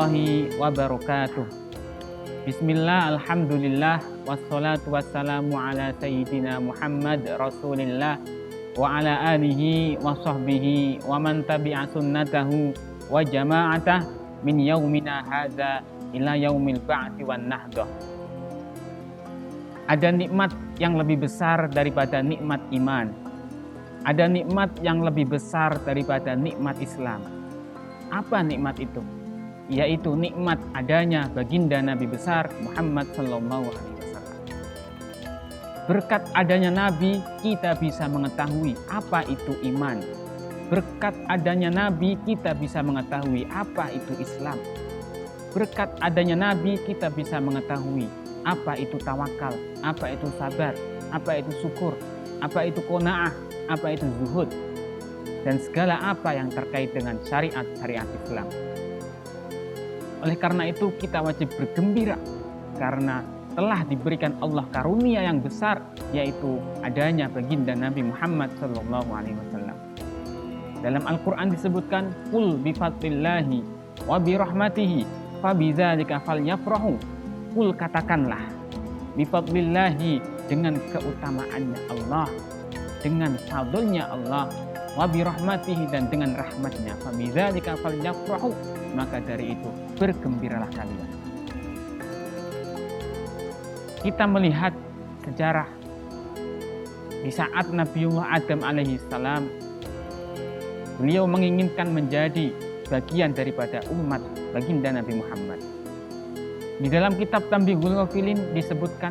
warahmatullahi wabarakatuh. Bismillah, alhamdulillah, wassalatu wassalamu ala sayyidina Muhammad Rasulillah wa ala alihi wa sahbihi wa man tabi'a sunnatahu wa jama'atah min yaumina hadza ila yaumil ba'ti wan nahdah. Ada nikmat yang lebih besar daripada nikmat iman. Ada nikmat yang lebih besar daripada nikmat Islam. Apa nikmat itu? Yaitu nikmat adanya baginda Nabi besar Muhammad sallallahu alaihi wasallam. Berkat adanya Nabi, kita bisa mengetahui apa itu iman. Berkat adanya Nabi, kita bisa mengetahui apa itu Islam. Berkat adanya Nabi, kita bisa mengetahui apa itu tawakal, apa itu sabar, apa itu syukur, apa itu qanaah, apa itu zuhud, dan segala apa yang terkait dengan syariat-syariat Islam. Oleh karena itu kita wajib bergembira karena telah diberikan Allah karunia yang besar, yaitu adanya baginda Nabi Muhammad sallallahu alaihi wasallam. Dalam Al-Qur'an disebutkan qul bi fadlillahi wa bi rahmatihi fabidzalika falyafrahu. Qul, katakanlah, bi fadlillahi, dengan keutamaannya Allah, dengan fadlnya Allah, wa bi rahmatihi, dan dengan rahmatnya, fabidzalika falyafrahu, maka dari itu bergembiralah kalian. Kita melihat sejarah di saat Nabiullah Adam alaihi salam, beliau menginginkan menjadi bagian daripada umat baginda Nabi Muhammad. Di dalam kitab Tanbihul Ghafilin disebutkan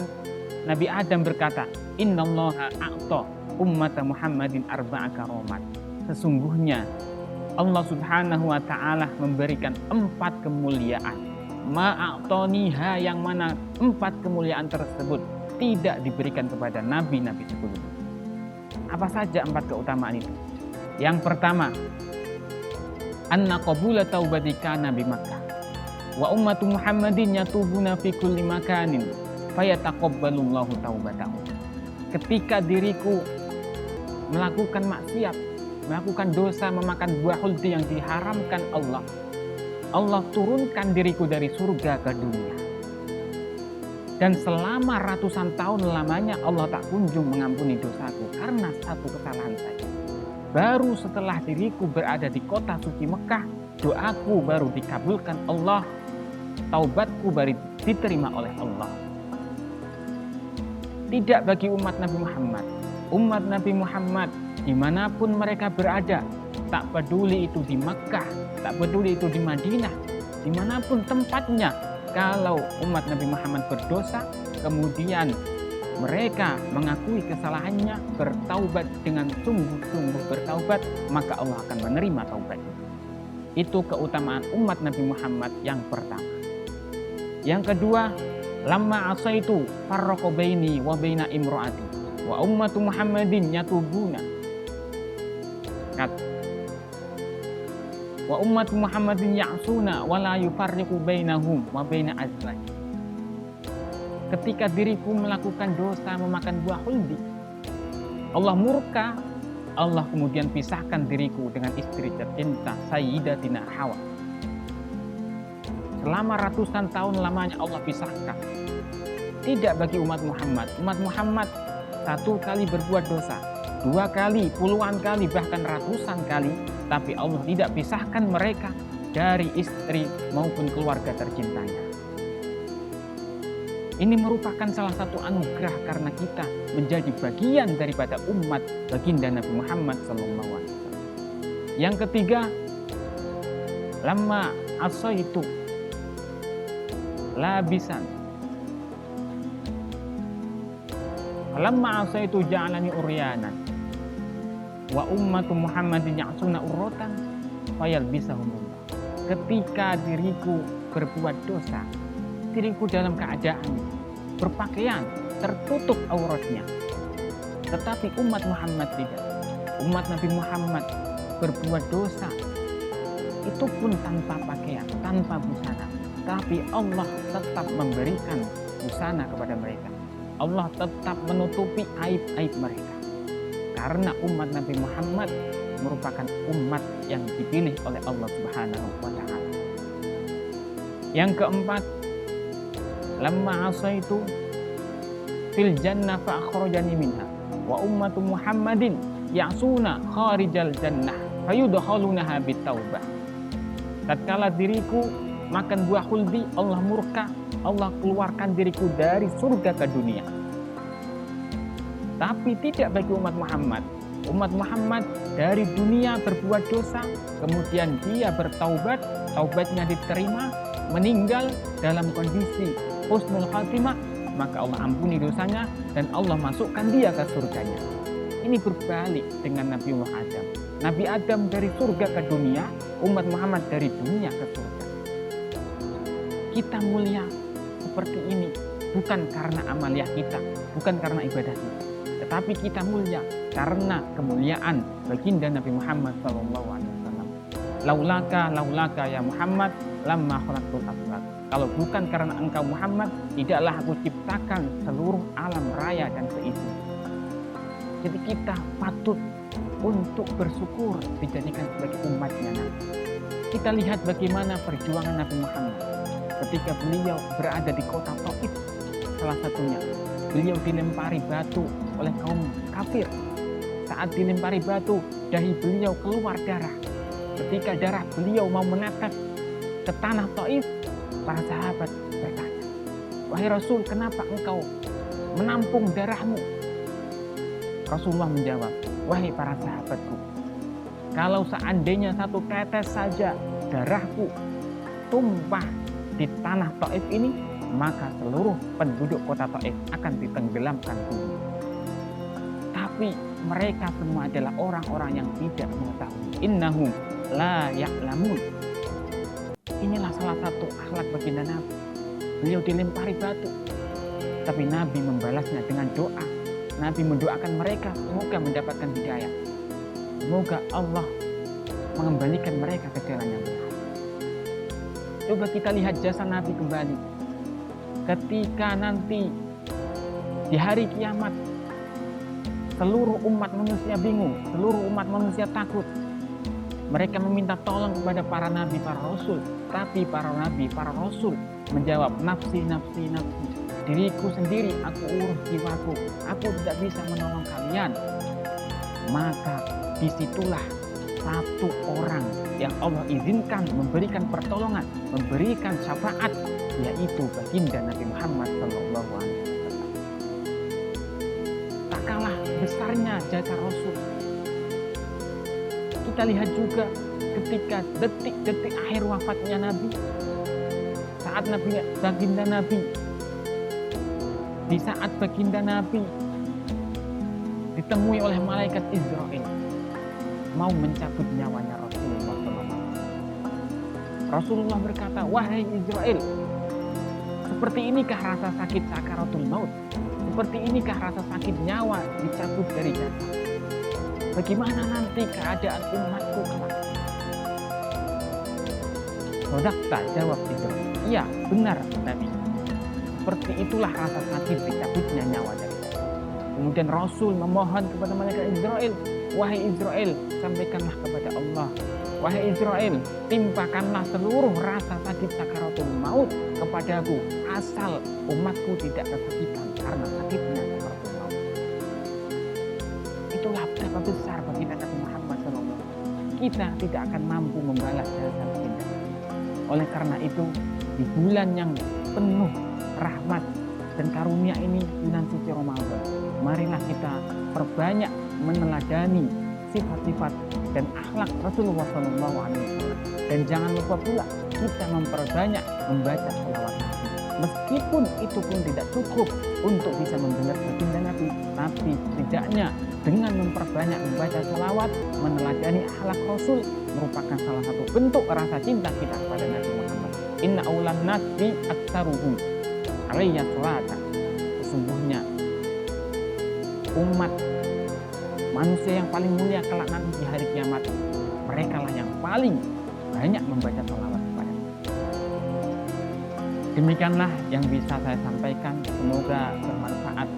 Nabi Adam berkata, innallaha a'ta ummata Muhammadin arba'a karomat. Sesungguhnya Allah subhanahu wa ta'ala memberikan 4 kemuliaan. Ma'a'toniha, yang mana 4 kemuliaan tersebut tidak diberikan kepada nabi-nabi sebelumnya. Apa saja 4 keutamaan itu? Yang pertama, anna qabula taubati kana bi Makkah wa ummatu Muhammadin yatubuna fi kulli makanin fayataqabbalullahu taubatahum. Ketika diriku melakukan maksiat, melakukan dosa, memakan buah huldi yang diharamkan Allah, Allah turunkan diriku dari surga ke dunia. Dan selama ratusan tahun lamanya Allah tak kunjung mengampuni dosaku karena satu kesalahan saja. Baru setelah diriku berada di kota suci Mekah, doaku baru dikabulkan Allah, taubatku baru diterima oleh Allah. Tidak bagi umat Nabi Muhammad. Umat Nabi Muhammad dimanapun mereka berada, tak peduli itu di Mekah, tak peduli itu di Madinah, dimanapun tempatnya, kalau umat Nabi Muhammad berdosa, kemudian mereka mengakui kesalahannya, bertaubat dengan sungguh-sungguh bertaubat, maka Allah akan menerima taubatnya. Itu keutamaan umat Nabi Muhammad yang pertama. Yang kedua, lamma asaitu farraqa baini wa baina imraati wa ummatu Muhammadin yatubuna wa ummatu Muhammadin ya'suna wa la yufarriqu bainahum wa baina azwaj. Ketika diriku melakukan dosa, memakan buah huldi, Allah murka, Allah kemudian pisahkan diriku dengan istri tercinta Sayyidatina Hawa. Selama ratusan tahun lamanya Allah pisahkan. Tidak bagi umat Muhammad. Umat Muhammad 1 kali berbuat dosa, 2 kali, puluhan kali, bahkan ratusan kali, tapi Allah tidak pisahkan mereka dari istri maupun keluarga tercintanya. Ini merupakan salah satu anugerah karena kita menjadi bagian daripada umat baginda Nabi Muhammad SAW. Yang ketiga, lamma asaitu labisan. Lamma asaitu ja'alani uryanan wa ummatu Muhammadin ya'suna urrotan fayalbisahumullah. Ketika diriku berbuat dosa, diriku dalam keadaan berpakaian tertutup auratnya, tetapi umat Muhammad tidak. Umat Nabi Muhammad berbuat dosa, itu pun tanpa pakaian, tanpa busana, tapi Allah tetap memberikan busana kepada mereka. Allah tetap menutupi aib-aib mereka. Karena umat Nabi Muhammad merupakan umat yang dipilih oleh Allah Subhanahu wa Ta'ala. Yang keempat, lamma asaitu fil jannah fa akhrajani minha wa ummatu Muhammadin ya'suna kharijal jannah fayudkhalunaha bitaubah. Tatkala diriku makan buah khuldi, Allah murka, Allah keluarkan diriku dari surga ke dunia. Tapi tidak bagi umat Muhammad. Umat Muhammad dari dunia berbuat dosa, kemudian dia bertaubat, taubatnya diterima, meninggal dalam kondisi husnul khatimah, maka Allah ampuni dosanya dan Allah masukkan dia ke surganya. Ini berbalik dengan Nabi Adam. Nabi Adam dari surga ke dunia, umat Muhammad dari dunia ke surga. Kita mulia seperti ini bukan karena amaliah kita, bukan karena ibadah kita, tetapi kita mulia karena kemuliaan baginda Nabi Muhammad SAW. Laulaka ya Muhammad lamma khalaqtul aflak. Kalau bukan karena engkau Muhammad, tidaklah aku ciptakan seluruh alam raya dan seisi. Jadi kita patut untuk bersyukur dijadikan sebagai umatnya Nabi. Kita lihat bagaimana perjuangan Nabi Muhammad ketika beliau berada di kota Taif, salah satunya beliau dilempari batu oleh kaum kafir. Saat dilempari batu, dahi beliau keluar darah. Ketika darah beliau mau menetes ke tanah Taif, para sahabat bertanya, "Wahai Rasul, kenapa engkau menampung darahmu?" Rasulullah menjawab, "Wahai para sahabatku, kalau seandainya satu tetes saja darahku tumpah di tanah Taif ini, maka seluruh penduduk kota Taif akan ditenggelamkan bumi." Tapi mereka semua adalah orang-orang yang tidak mengetahui. Innahum la ya'lamun. Inilah salah satu akhlak baginda Nabi. Beliau dilempari batu, tapi Nabi membalasnya dengan doa. Nabi mendoakan mereka semoga mendapatkan hidayah. Semoga Allah mengembalikan mereka ke jalan yang benar. Coba kita lihat jasa Nabi kembali. Ketika nanti di hari kiamat seluruh umat manusia bingung, seluruh umat manusia takut. Mereka meminta tolong kepada para nabi, para rasul. Tapi para nabi, para rasul menjawab, nafsi, nafsi, nafsi. Diriku sendiri, aku urus jiwaku. Aku tidak bisa menolong kalian. Maka disitulah satu orang yang Allah izinkan memberikan pertolongan, memberikan syafaat, yaitu baginda Nabi Muhammad SAW. Tak kalah besarnya jasa Rasul. Kita lihat juga ketika detik-detik akhir wafatnya Nabi, saat baginda Nabi, di saat baginda Nabi ditemui oleh malaikat Israel mau mencabut nyawanya Rasulullah SAW. Rasulullah berkata, "Wahai Israel, seperti inikah rasa sakit sakaratul maut? Seperti inikah rasa sakit nyawa dicabut dari jasad? Bagaimana nanti keadaan umatku kelak?" Sodakta, jawab Israel. "Iya, benar Nabi. Seperti itulah rasa sakit dicabutnya nyawa dari jasad." Kemudian Rasul memohon kepada malaikat Israel, "Wahai Israel, sampaikanlah kepada Allah. Wahai Israel, timpakanlah seluruh rasa sakit sakaratul maut kepadaku, asal umatku tidak kesakitan karena sakitnya sakaratul maut." Itulah betapa besar baginda Nabi Muhammad SAW. Kita tidak akan mampu membalas jasa baginda. Oleh karena itu, di bulan yang penuh rahmat dan karunia ini, bulan suci Ramadan, marilah kita perbanyak meneladani sifat-sifat dan akhlak Rasulullah SAW. Dan jangan lupa pula kita memperbanyak membaca sholawat Nabi. Meskipun itu pun tidak cukup untuk bisa mendengar baginda Nabi, tapi setidaknya dengan memperbanyak membaca sholawat, meneladani akhlak Rasul merupakan salah satu bentuk rasa cinta kita kepada Nabi Muhammad. Inna aulan nasi aktsaruhum alayya sholatan. Sesungguhnya umat manusia yang paling mulia kelak nanti di hari kiamat, mereka lah yang paling banyak membaca sholawat kepada Nabi. Demikianlah yang bisa saya sampaikan. Semoga bermanfaat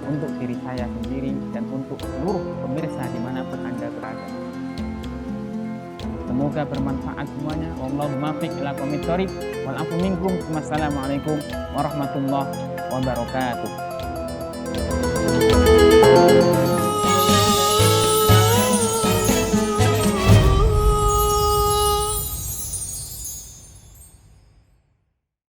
untuk diri saya sendiri dan untuk seluruh pemirsa dimanapun Anda berada. Semoga Semoga bermanfaat semuanya. Wallahu muwaffiq ila aqwamit thoriq. Wal afu minkum. Wassalamualaikum warahmatullahi wabarakatuh.